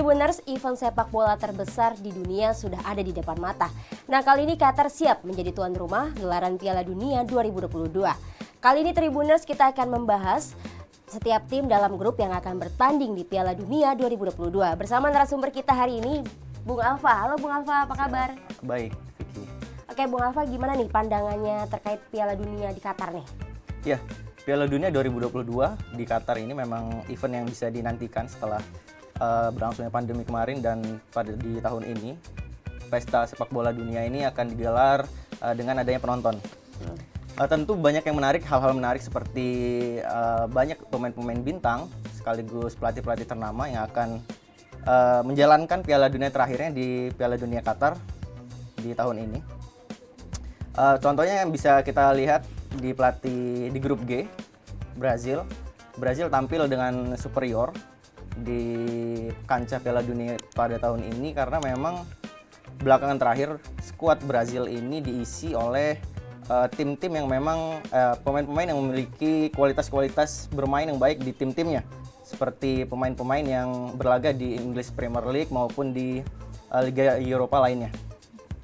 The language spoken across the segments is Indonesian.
Tribuners, event sepak bola terbesar di dunia sudah ada di depan mata. Nah, kali ini Qatar siap menjadi tuan rumah gelaran Piala Dunia 2022. Kali ini Tribuners kita akan membahas setiap tim dalam grup yang akan bertanding di Piala Dunia 2022. Bersama narasumber kita hari ini, Bung Alfa. Halo Bung Alfa, apa kabar? Baik, Vicky. Oke, Bung Alfa, gimana nih pandangannya terkait Piala Dunia di Qatar nih? Ya, Piala Dunia 2022 di Qatar ini memang event yang bisa dinantikan setelah berlangsungnya pandemi kemarin, dan di tahun ini pesta sepak bola dunia ini akan digelar dengan adanya penonton. Tentu banyak yang menarik, hal-hal menarik seperti banyak pemain-pemain bintang sekaligus pelatih-pelatih ternama yang akan menjalankan Piala Dunia terakhirnya di Piala Dunia Qatar di tahun ini. Contohnya yang bisa kita lihat di pelatih di grup G, Brazil tampil dengan superior di kancah Piala Dunia pada tahun ini karena memang belakangan terakhir skuad Brazil ini diisi oleh tim-tim yang memang pemain-pemain yang memiliki kualitas-kualitas bermain yang baik di tim-timnya, seperti pemain-pemain yang berlaga di English Premier League maupun di Liga Eropa lainnya.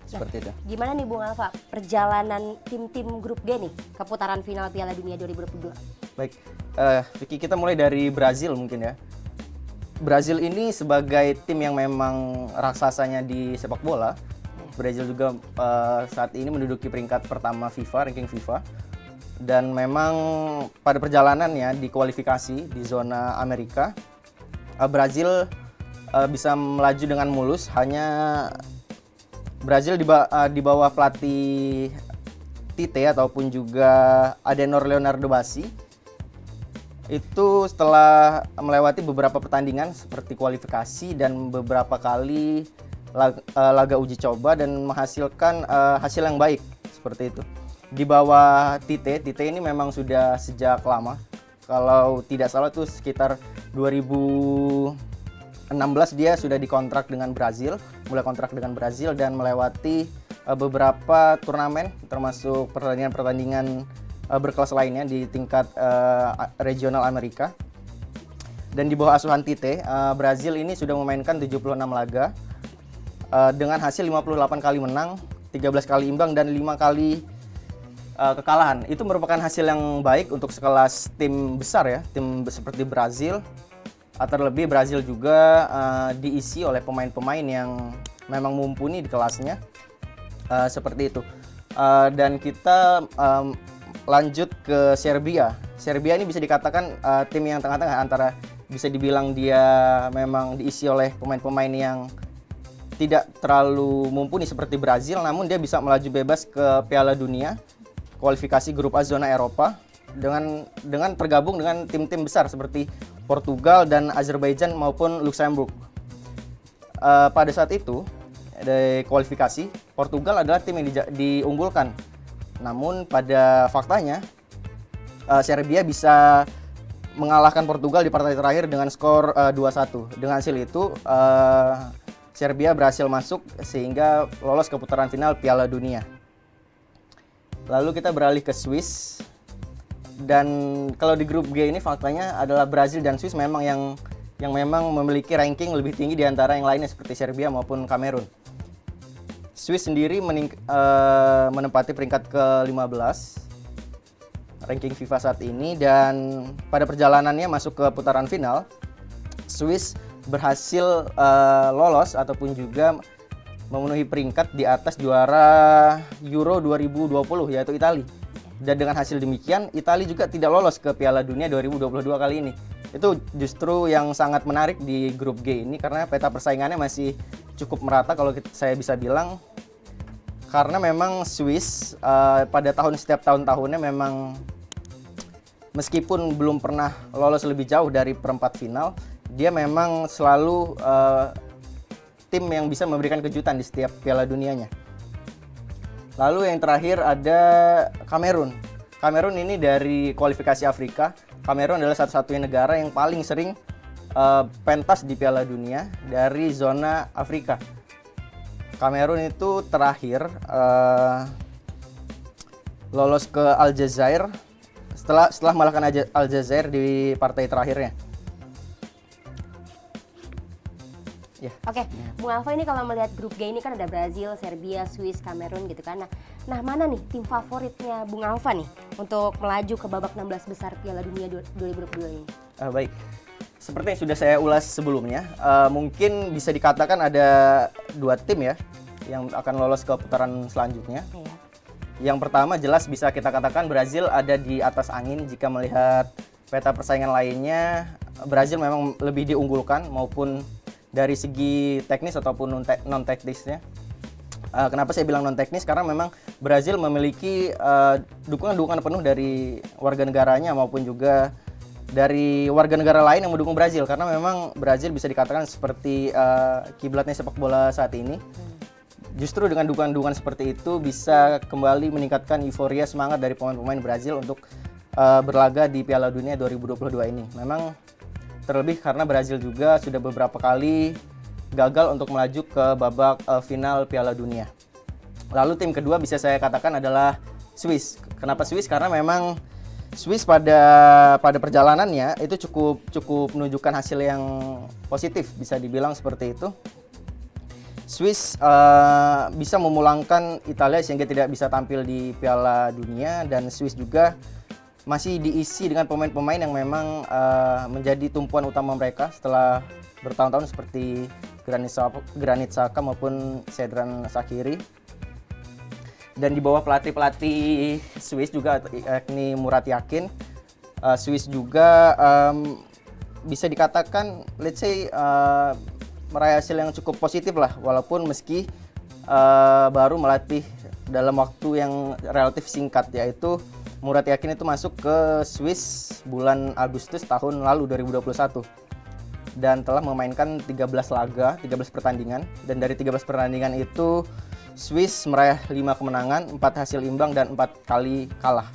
Seperti itu. Gimana nih Bung Alfa perjalanan tim-tim grup G nih ke putaran final Piala Dunia 2022? Baik, Vicky, kita mulai dari Brazil mungkin ya. Brazil ini sebagai tim yang memang raksasanya di sepak bola. Brazil juga saat ini menduduki peringkat pertama FIFA, ranking FIFA. Dan memang pada perjalanannya di kualifikasi di zona Amerika, Brazil bisa melaju dengan mulus. Hanya Brazil di bawah pelatih Tite ataupun juga Adenor Leonardo Bassi itu setelah melewati beberapa pertandingan seperti kualifikasi dan beberapa kali laga uji coba dan menghasilkan hasil yang baik seperti itu. Di bawah Tite ini memang sudah sejak lama. Kalau tidak salah tuh sekitar 2016 dia sudah dikontrak dengan Brazil, mulai kontrak dengan Brazil dan melewati beberapa turnamen termasuk pertandingan-pertandingan berkelas lainnya di tingkat regional Amerika. Dan di bawah asuhan Tite, Brazil ini sudah memainkan 76 laga dengan hasil 58 kali menang, 13 kali imbang dan 5 kali kekalahan. Itu merupakan hasil yang baik untuk sekelas tim besar ya, tim seperti Brazil. Terlebih Brazil juga diisi oleh pemain-pemain yang memang mumpuni di kelasnya, seperti itu. Dan kita lanjut ke Serbia. Serbia ini bisa dikatakan tim yang tengah-tengah, antara bisa dibilang dia memang diisi oleh pemain-pemain yang tidak terlalu mumpuni seperti Brazil, namun dia bisa melaju bebas ke Piala Dunia kualifikasi grup A zona Eropa dengan tergabung dengan tim-tim besar seperti Portugal dan Azerbaijan maupun Luxembourg. Pada saat itu di kualifikasi, Portugal adalah tim yang diunggulkan. Namun pada faktanya Serbia bisa mengalahkan Portugal di partai terakhir dengan skor 2-1. Dengan hasil itu Serbia berhasil masuk sehingga lolos ke putaran final Piala Dunia. Lalu kita beralih ke Swiss. Dan kalau di grup G ini faktanya adalah Brazil dan Swiss memang yang memang memiliki ranking lebih tinggi di antara yang lainnya seperti Serbia maupun Kamerun. Swiss sendiri menempati peringkat ke-15 ranking FIFA saat ini, dan pada perjalanannya masuk ke putaran final, Swiss berhasil lolos ataupun juga memenuhi peringkat di atas juara Euro 2020 yaitu Italia. Dan dengan hasil demikian, Italia juga tidak lolos ke Piala Dunia 2022 kali ini. Itu justru yang sangat menarik di grup G ini karena peta persaingannya masih cukup merata kalau saya bisa bilang. Karena memang Swiss pada setiap tahun-tahunnya memang meskipun belum pernah lolos lebih jauh dari perempat final, dia memang selalu tim yang bisa memberikan kejutan di setiap Piala Dunianya. Lalu yang terakhir ada Kamerun. Kamerun ini dari kualifikasi Afrika. Kamerun adalah satu-satunya negara yang paling sering pentas di Piala Dunia dari zona Afrika. Kamerun itu terakhir lolos ke Aljazair setelah mengalahkan Aljazair di partai terakhirnya. Ya. Oke, Bung Alfa ini kalau melihat grup G ini kan ada Brazil, Serbia, Swiss, Kamerun gitu kan. Nah, mana nih tim favoritnya Bung Alfa nih untuk melaju ke babak 16 besar Piala Dunia 2022 ini? Baik, seperti yang sudah saya ulas sebelumnya, mungkin bisa dikatakan ada 2 tim ya yang akan lolos ke putaran selanjutnya. Iya. Yang pertama jelas bisa kita katakan Brazil ada di atas angin jika melihat peta persaingan lainnya. Brazil memang lebih diunggulkan maupun dari segi teknis ataupun non teknisnya. Kenapa saya bilang non teknis? Karena memang Brazil memiliki dukungan penuh dari warga negaranya maupun juga dari warga negara lain yang mendukung Brazil, karena memang Brazil bisa dikatakan seperti kiblatnya sepak bola saat ini. Justru dengan dukungan-dukungan seperti itu bisa kembali meningkatkan euforia semangat dari pemain-pemain Brazil untuk berlaga di Piala Dunia 2022 ini. Memang terlebih karena Brazil juga sudah beberapa kali gagal untuk melaju ke babak final Piala Dunia. Lalu tim kedua bisa saya katakan adalah Swiss. Kenapa Swiss? Karena memang Swiss pada perjalanannya itu cukup menunjukkan hasil yang positif, bisa dibilang seperti itu. Swiss bisa memulangkan Italia sehingga tidak bisa tampil di Piala Dunia, dan Swiss juga masih diisi dengan pemain-pemain yang memang menjadi tumpuan utama mereka setelah bertahun-tahun seperti Granit Xhaka maupun Xherdan Shaqiri. Dan di bawah pelatih Swiss juga yakni Murat Yakin, Swiss juga bisa dikatakan let's say meraih hasil yang cukup positif lah, walaupun meski baru melatih dalam waktu yang relatif singkat, yaitu Murat Yakin itu masuk ke Swiss bulan Agustus tahun lalu 2021 dan telah memainkan 13 laga, 13 pertandingan, dan dari 13 pertandingan itu Swiss meraih 5 kemenangan, 4 hasil imbang, dan 4 kali kalah.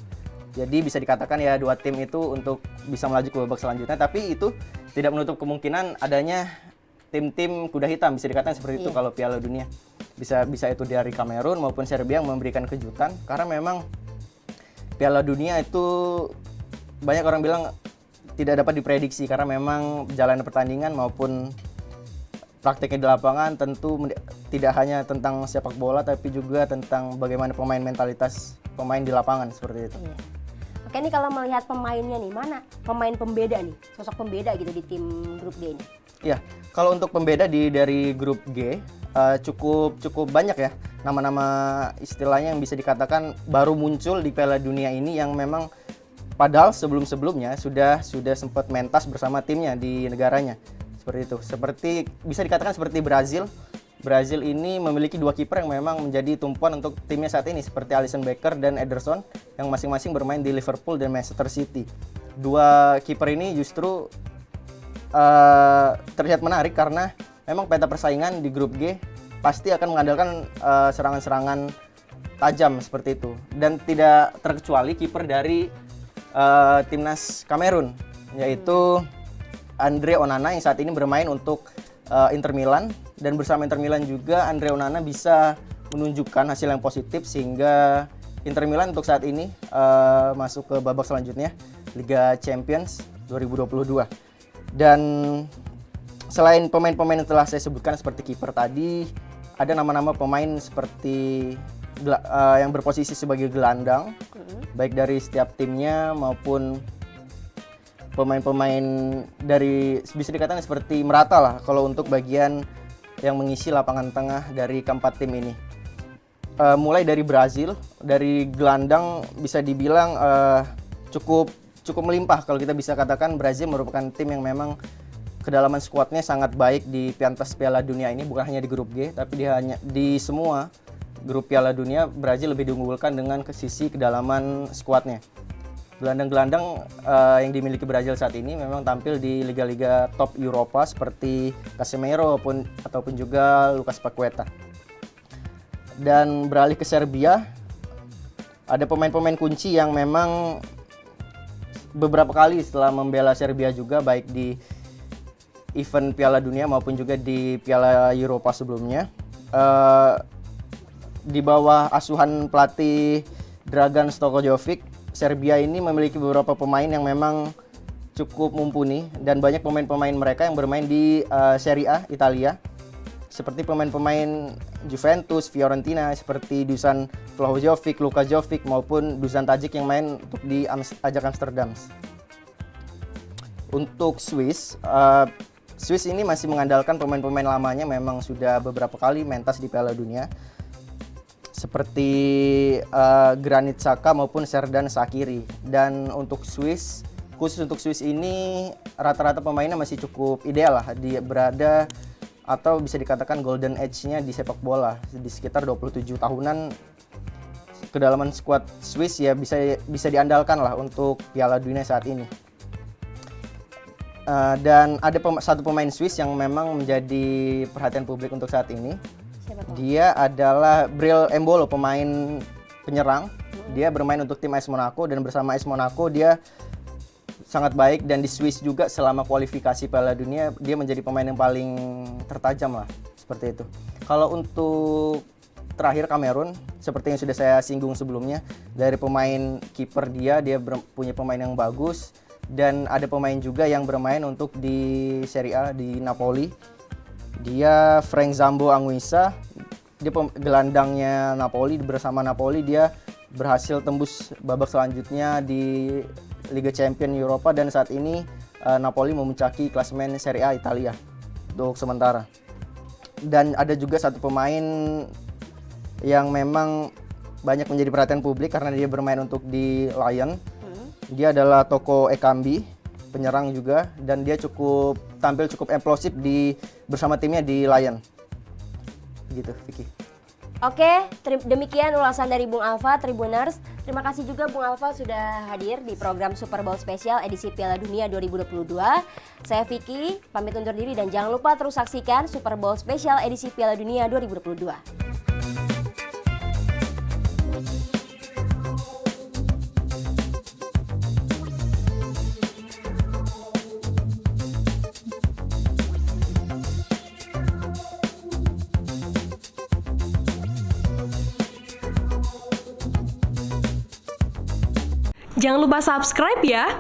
Jadi bisa dikatakan ya 2 tim itu untuk bisa melaju ke babak selanjutnya, tapi itu tidak menutup kemungkinan adanya tim-tim kuda hitam, bisa dikatakan seperti itu kalau Piala Dunia. Bisa itu dari Kamerun maupun Serbia yang memberikan kejutan, karena memang Piala Dunia itu banyak orang bilang tidak dapat diprediksi karena memang jalan pertandingan maupun prakteknya di lapangan tentu tidak hanya tentang sepak bola tapi juga tentang bagaimana mentalitas pemain di lapangan seperti itu. Iya. Oke, ini kalau melihat pemainnya nih, mana pemain pembeda nih, sosok pembeda gitu di tim grup G ini? Iya, kalau untuk pembeda dari grup G cukup banyak ya nama-nama istilahnya yang bisa dikatakan baru muncul di Piala Dunia ini, yang memang padahal sebelum-sebelumnya sudah sempat mentas bersama timnya di negaranya. Seperti itu. Seperti bisa dikatakan seperti Brazil. Brazil ini memiliki 2 kiper yang memang menjadi tumpuan untuk timnya saat ini, seperti Alisson Becker dan Ederson yang masing-masing bermain di Liverpool dan Manchester City. 2 kiper ini justru terlihat menarik karena memang peta persaingan di grup G pasti akan mengandalkan serangan-serangan tajam seperti itu, dan tidak terkecuali kiper dari timnas Kamerun, yaitu Andre Onana yang saat ini bermain untuk Inter Milan, dan bersama Inter Milan juga Andre Onana bisa menunjukkan hasil yang positif sehingga Inter Milan untuk saat ini masuk ke babak selanjutnya Liga Champions 2022. Dan selain pemain-pemain yang telah saya sebutkan seperti kiper tadi, ada nama-nama pemain seperti yang berposisi sebagai gelandang, baik dari setiap timnya maupun pemain-pemain dari, bisa dikatakan seperti merata lah kalau untuk bagian yang mengisi lapangan tengah dari keempat tim ini. Mulai dari Brazil, dari gelandang bisa dibilang cukup melimpah. Kalau kita bisa katakan Brazil merupakan tim yang memang kedalaman skuadnya sangat baik di pentas Piala Dunia ini, bukan hanya di grup G, tapi di semua grup Piala Dunia Brazil lebih diunggulkan dengan sisi kedalaman skuadnya. Gelandang-gelandang yang dimiliki Brazil saat ini memang tampil di liga-liga top Eropa seperti Casemiro ataupun juga Lucas Paqueta. Dan beralih ke Serbia, ada pemain-pemain kunci yang memang beberapa kali setelah membela Serbia juga, baik di event Piala Dunia maupun juga di Piala Eropa sebelumnya. Di bawah asuhan pelatih Dragan Stojkovic, Serbia ini memiliki beberapa pemain yang memang cukup mumpuni, dan banyak pemain-pemain mereka yang bermain di Serie A Italia, seperti pemain-pemain Juventus, Fiorentina seperti Dusan Vlahovic, Luka Jovic maupun Dusan Tadic yang main untuk di Ajax Amsterdam. Untuk Swiss ini masih mengandalkan pemain-pemain lamanya, memang sudah beberapa kali mentas di Piala Dunia. Seperti Granit Xhaka maupun Xherdan Shaqiri. Dan untuk Swiss, khusus untuk Swiss ini rata-rata pemainnya masih cukup ideal lah, dia berada atau bisa dikatakan golden age-nya di sepak bola di sekitar 27 tahunan. Kedalaman skuad Swiss ya bisa diandalkan lah untuk Piala Dunia saat ini. Dan ada satu pemain Swiss yang memang menjadi perhatian publik untuk saat ini. Dia adalah Bril Embolo, pemain penyerang. Dia bermain untuk tim AS Monaco dan bersama AS Monaco dia sangat baik, dan di Swiss juga selama kualifikasi Piala Dunia dia menjadi pemain yang paling tertajam lah, seperti itu. Kalau untuk terakhir Kamerun, seperti yang sudah saya singgung sebelumnya, dari pemain kiper dia punya pemain yang bagus, dan ada pemain juga yang bermain untuk di Serie A di Napoli. Dia Frank Zambo Anguissa, dia gelandangnya Napoli. Bersama Napoli dia berhasil tembus babak selanjutnya di Liga Champions Eropa, dan saat ini Napoli memuncaki klasemen Serie A Italia untuk sementara. Dan ada juga satu pemain yang memang banyak menjadi perhatian publik karena dia bermain untuk di Lyon. Dia adalah Toko Ekambi, penyerang juga, dan dia tampil cukup eksplosif bersama timnya di Lyon. Gitu, Vicky. Oke, demikian ulasan dari Bung Alfa, Tribuners. Terima kasih juga Bung Alfa sudah hadir di program Super Bowl Spesial edisi Piala Dunia 2022. Saya Vicky, pamit undur diri dan jangan lupa terus saksikan Super Bowl Spesial edisi Piala Dunia 2022. Jangan lupa subscribe ya.